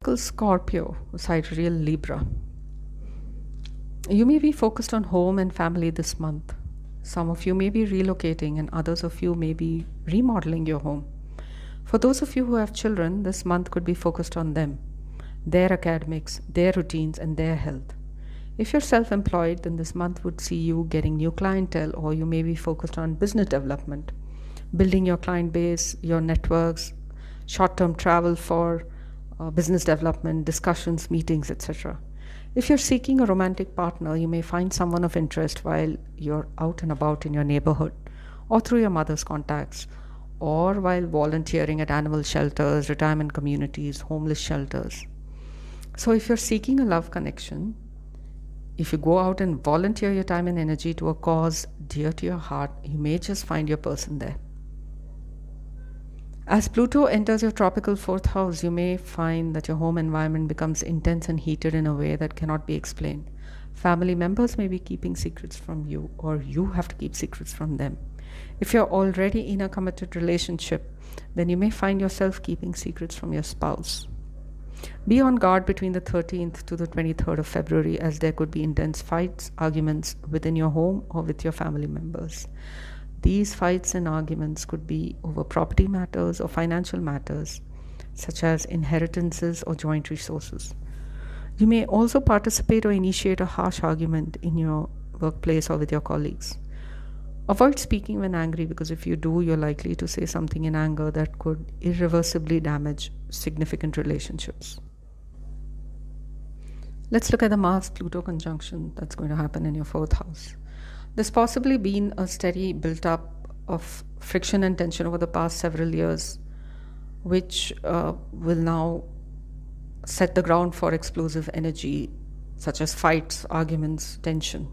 Scorpio, sidereal Libra. You may be focused on home and family this month. Some of you may be relocating, and others of you may be remodeling your home. For those of you who have children, this month could be focused on them, their academics, their routines, and their health. If you're self employed, then this month would see you getting new clientele, or you may be focused on business development, building your client base, your networks, short term travel for business development, discussions, meetings, etc. If you're seeking a romantic partner, you may find someone of interest while you're out and about in your neighborhood, or through your mother's contacts, or while volunteering at animal shelters, retirement communities, homeless shelters. So, if you're seeking a love connection, if you go out and volunteer your time and energy to a cause dear to your heart, you may just find your person there. As Pluto enters your tropical fourth house, you may find that your home environment becomes intense and heated in a way that cannot be explained. Family members may be keeping secrets from you, or you have to keep secrets from them. If you're already in a committed relationship, then you may find yourself keeping secrets from your spouse. Be on guard between the 13th to the 23rd of February, as there could be intense fights, arguments within your home or with your family members. These fights and arguments could be over property matters or financial matters, such as inheritances or joint resources. You may also participate or initiate a harsh argument in your workplace or with your colleagues. Avoid speaking when angry, because if you do, you're likely to say something in anger that could irreversibly damage significant relationships. Let's look at the Mars-Pluto conjunction that's going to happen in your fourth house. There's possibly been a steady build-up of friction and tension over the past several years, which will now set the ground for explosive energy, such as fights, arguments, tension.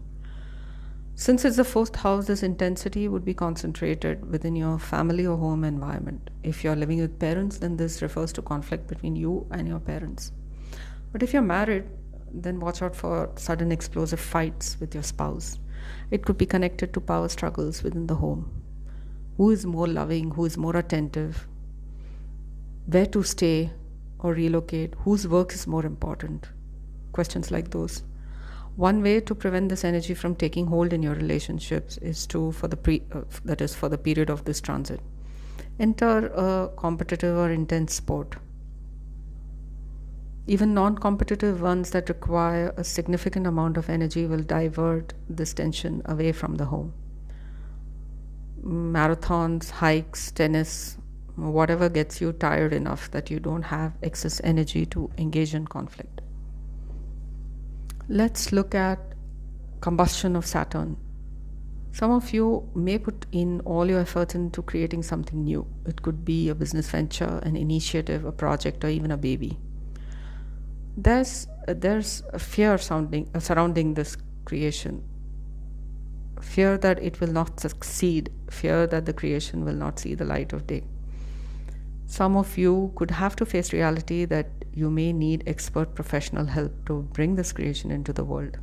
Since it's the fourth house, this intensity would be concentrated within your family or home environment. If you're living with parents, then this refers to conflict between you and your parents. But if you're married, then watch out for sudden explosive fights with your spouse. It could be connected to power struggles within the home. Who is more loving? Who is more attentive? Where to stay or relocate? Whose work is more important? Questions like those. One way to prevent this energy from taking hold in your relationships is to, for the period of this transit, enter a competitive or intense sport. Even non-competitive ones that require a significant amount of energy will divert this tension away from the home. Marathons, hikes, tennis, whatever gets you tired enough that you don't have excess energy to engage in conflict. Let's look at combustion of Saturn. Some of you may put in all your efforts into creating something new. It could be a business venture, an initiative, a project, or even a baby. There's a fear surrounding this creation. Fear that it will not succeed. Fear that the creation will not see the light of day. Some of you could have to face reality that you may need expert professional help to bring this creation into the world.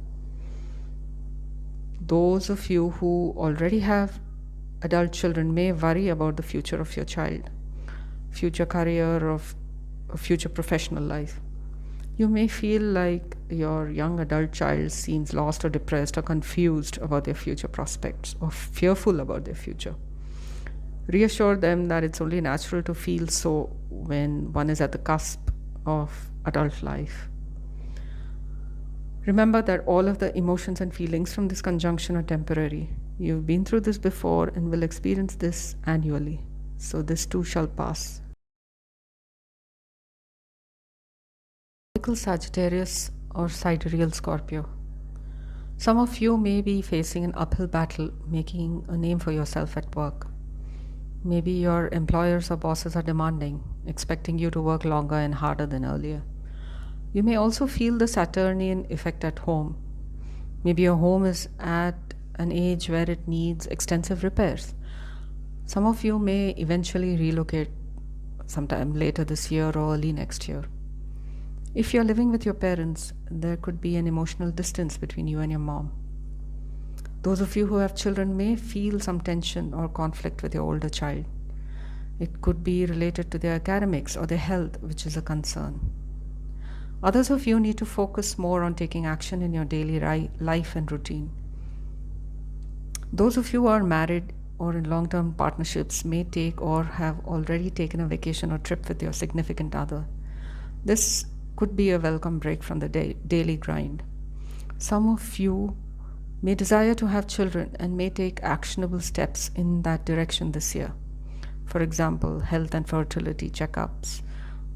Those of you who already have adult children may worry about the future of your child, future career, or future professional life. You may feel like your young adult child seems lost or depressed or confused about their future prospects or fearful about their future. Reassure them that it's only natural to feel so when one is at the cusp of adult life. Remember that all of the emotions and feelings from this conjunction are temporary. You've been through this before and will experience this annually. So this too shall pass. Sagittarius or sidereal Scorpio. Some of you may be facing an uphill battle making a name for yourself at work. Maybe your employers or bosses are demanding, expecting you to work longer and harder than earlier. You may also feel the Saturnian effect at home. Maybe your home is at an age where it needs extensive repairs. Some of you may eventually relocate sometime later this year or early next year. If you're living with your parents, there could be an emotional distance between you and your mom. Those of you who have children may feel some tension or conflict with your older child. It could be related to their academics or their health, which is a concern. Others of you need to focus more on taking action in your daily life and routine. Those of you who are married or in long-term partnerships may take or have already taken a vacation or trip with your significant other. This could be a welcome break from the daily grind. Some of you may desire to have children and may take actionable steps in that direction this year. For example, health and fertility checkups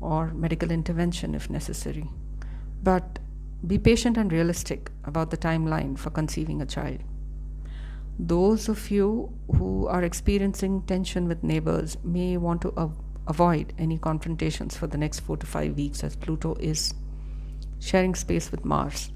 or medical intervention if necessary. But be patient and realistic about the timeline for conceiving a child. Those of you who are experiencing tension with neighbors may want to avoid any confrontations for the next 4 to 5 weeks, as Pluto is sharing space with Mars.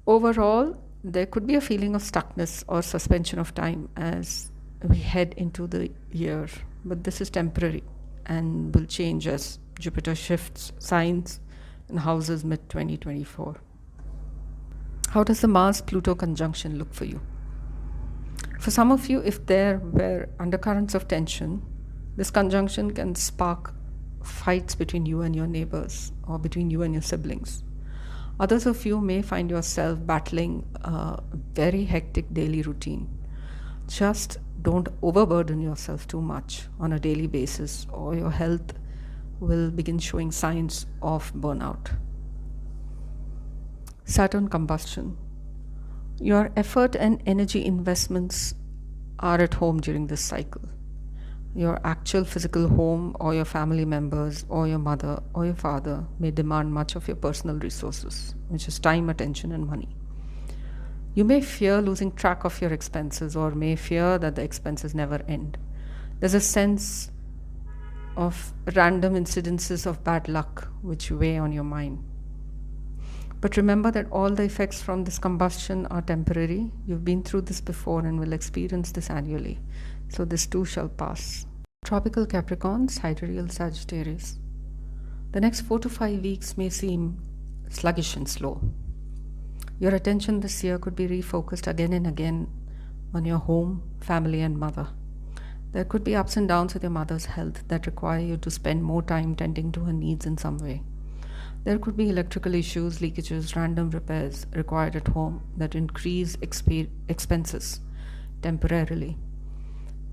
Overall, there could be a feeling of stuckness or suspension of time as we head into the year, but this is temporary and will change as Jupiter shifts signs and houses mid-2024. How does the Mars-Pluto conjunction look for you? For some of you, if there were undercurrents of tension, this conjunction can spark fights between you and your neighbors or between you and your siblings. Others of you may find yourself battling a very hectic daily routine. Just don't overburden yourself too much on a daily basis, or your health will begin showing signs of burnout. Saturn combustion. Your effort and energy investments are at home during this cycle. Your actual physical home or your family members or your mother or your father may demand much of your personal resources, which is time, attention, and money. You may fear losing track of your expenses or may fear that the expenses never end. There's a sense of random incidences of bad luck which weigh on your mind. But remember that all the effects from this combustion are temporary. You've been through this before and will experience this annually. So this too shall pass. Tropical Capricorn, sidereal Sagittarius. The next 4 to 5 weeks may seem sluggish and slow. Your attention this year could be refocused again and again on your home, family, and mother. There could be ups and downs with your mother's health that require you to spend more time tending to her needs in some way. There could be electrical issues, leakages, random repairs required at home that increase expenses temporarily.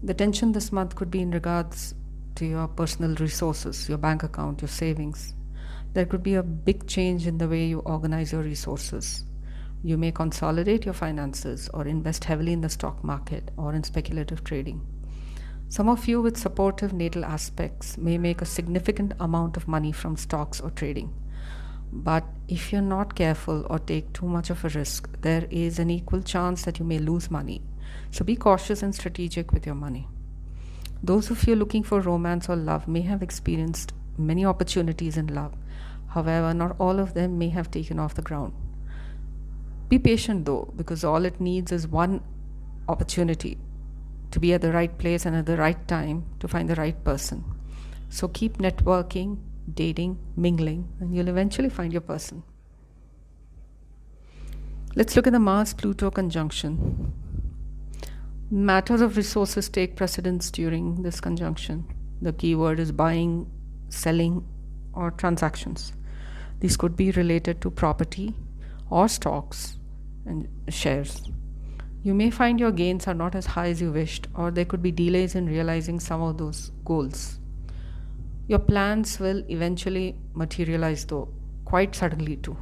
The tension this month could be in regards to your personal resources, your bank account, your savings. There could be a big change in the way you organize your resources. You may consolidate your finances or invest heavily in the stock market or in speculative trading. Some of you with supportive natal aspects may make a significant amount of money from stocks or trading. But if you're not careful or take too much of a risk, there is an equal chance that you may lose money. So be cautious and strategic with your money. Those of you looking for romance or love may have experienced many opportunities in love. However, not all of them may have taken off the ground. Be patient though, because all it needs is one opportunity to be at the right place and at the right time to find the right person. So keep networking, dating, mingling, and you'll eventually find your person. Let's look at the Mars-Pluto conjunction. Matters of resources take precedence during this conjunction. The key word is buying, selling, or transactions. These could be related to property or stocks and shares. You may find your gains are not as high as you wished, or there could be delays in realizing some of those goals. Your plans will eventually materialize though, quite suddenly too.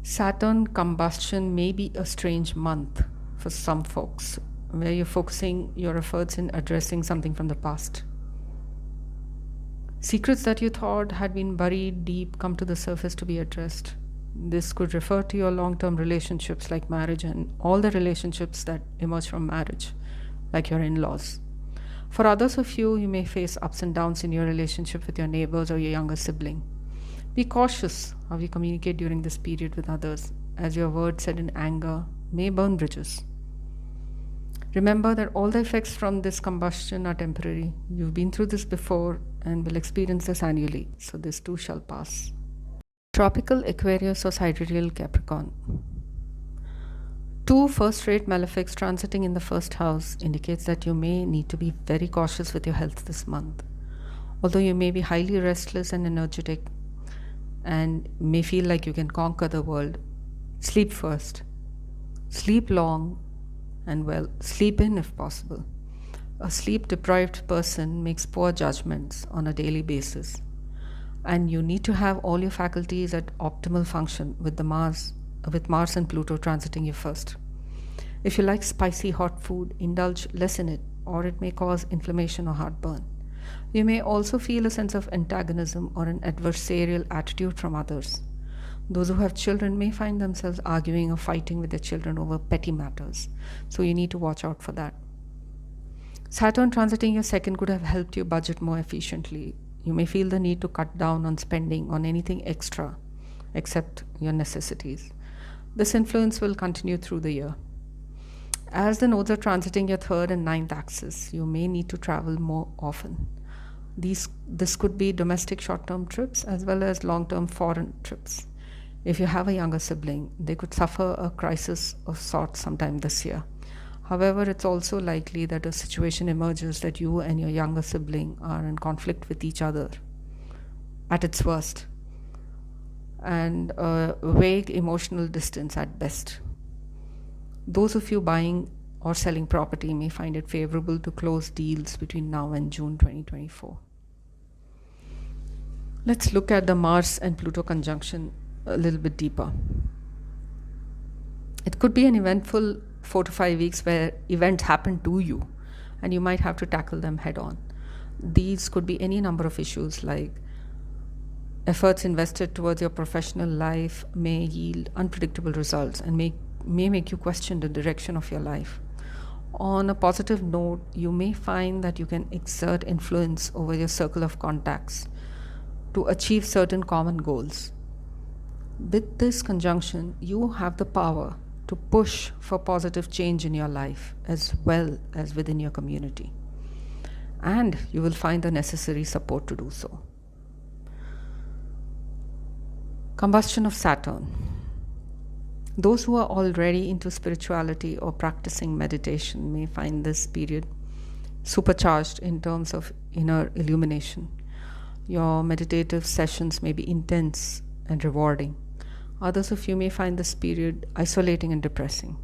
Saturn combustion may be a strange month for some folks, where you're focusing your efforts in addressing something from the past. Secrets that you thought had been buried deep come to the surface to be addressed. This could refer to your long-term relationships like marriage and all the relationships that emerge from marriage, like your in-laws. For others of you, you may face ups and downs in your relationship with your neighbors or your younger sibling. Be cautious how you communicate during this period with others, as your words said in anger may burn bridges. Remember that all the effects from this combustion are temporary. You've been through this before and will experience this annually, so this too shall pass. Tropical Aquarius or sidereal Capricorn. 2 first-rate malefics transiting in the first house indicates that you may need to be very cautious with your health this month. Although you may be highly restless and energetic and may feel like you can conquer the world, sleep first. Sleep long and well. Sleep in if possible. A sleep deprived person makes poor judgments on a daily basis. And you need to have all your faculties at optimal function with Mars and Pluto transiting you first. If you like spicy hot food, indulge less in it, or it may cause inflammation or heartburn. You may also feel a sense of antagonism or an adversarial attitude from others. Those who have children may find themselves arguing or fighting with their children over petty matters, so you need to watch out for that. Saturn transiting your second could have helped you budget more efficiently. You may feel the need to cut down on spending on anything extra except your necessities. This influence will continue through the year. As the nodes are transiting your third and ninth axis, you may need to travel more often. This could be domestic short-term trips as well as long-term foreign trips. If you have a younger sibling, they could suffer a crisis of sorts sometime this year. However, it's also likely that a situation emerges that you and your younger sibling are in conflict with each other at its worst, and a vague emotional distance at best. Those of you buying or selling property may find it favorable to close deals between now and June 2024. Let's look at the Mars and Pluto conjunction a little bit deeper. It could be an eventful 4 to 5 weeks where events happen to you and you might have to tackle them head on. These could be any number of issues, like efforts invested towards your professional life may yield unpredictable results and may make you question the direction of your life. On a positive note, you may find that you can exert influence over your circle of contacts to achieve certain common goals. With this conjunction, you have the power to push for positive change in your life as well as within your community. And you will find the necessary support to do so. Combustion of Saturn. Those who are already into spirituality or practicing meditation may find this period supercharged in terms of inner illumination. Your meditative sessions may be intense and rewarding. Others of you may find this period isolating and depressing.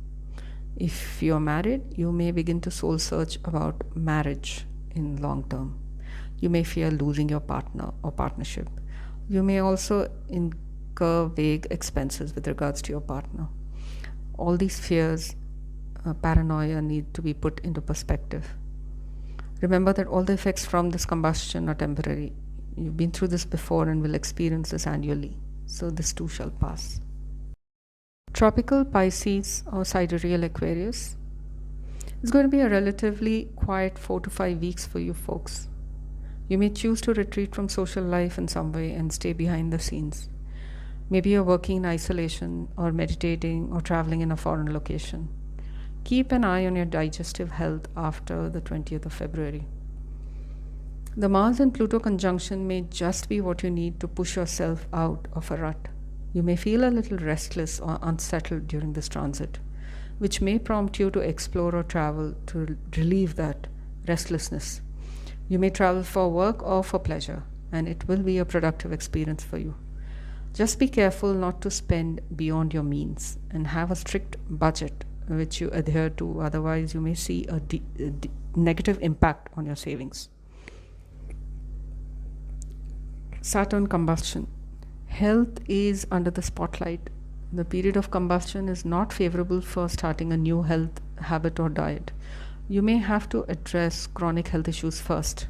If you're married, you may begin to soul search about marriage in long term. You may fear losing your partner or partnership. You may also incur vague expenses with regards to your partner. All these fears, paranoia need to be put into perspective. Remember that all the effects from this combustion are temporary. You've been through this before and will experience this annually. So this too shall pass. Tropical Pisces or sidereal Aquarius. It's going to be a relatively quiet 4 to 5 weeks for you folks. You may choose to retreat from social life in some way and stay behind the scenes. Maybe you're working in isolation or meditating or traveling in a foreign location. Keep an eye on your digestive health after the 20th of February. The Mars and Pluto conjunction may just be what you need to push yourself out of a rut. You may feel a little restless or unsettled during this transit, which may prompt you to explore or travel to relieve that restlessness. You may travel for work or for pleasure, and it will be a productive experience for you. Just be careful not to spend beyond your means and have a strict budget which you adhere to, otherwise you may see a negative impact on your savings. Saturn combustion. Health is under the spotlight. The period of combustion is not favorable for starting a new health habit or diet. You may have to address chronic health issues first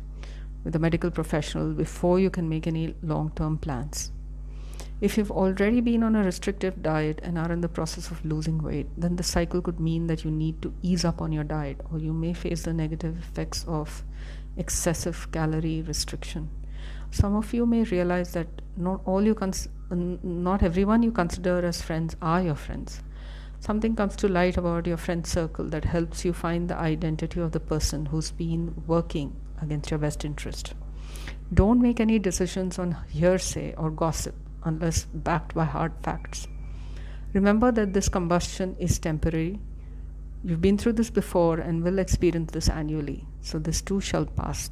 with a medical professional before you can make any long-term plans. If you've already been on a restrictive diet and are in the process of losing weight, then the cycle could mean that you need to ease up on your diet, or you may face the negative effects of excessive calorie restriction. Some of you may realize that not everyone you consider as friends are your friends. Something comes to light about your friend circle that helps you find the identity of the person who's been working against your best interest. Don't make any decisions on hearsay or gossip unless backed by hard facts. Remember that this combustion is temporary. You've been through this before and will experience this annually, so this too shall pass.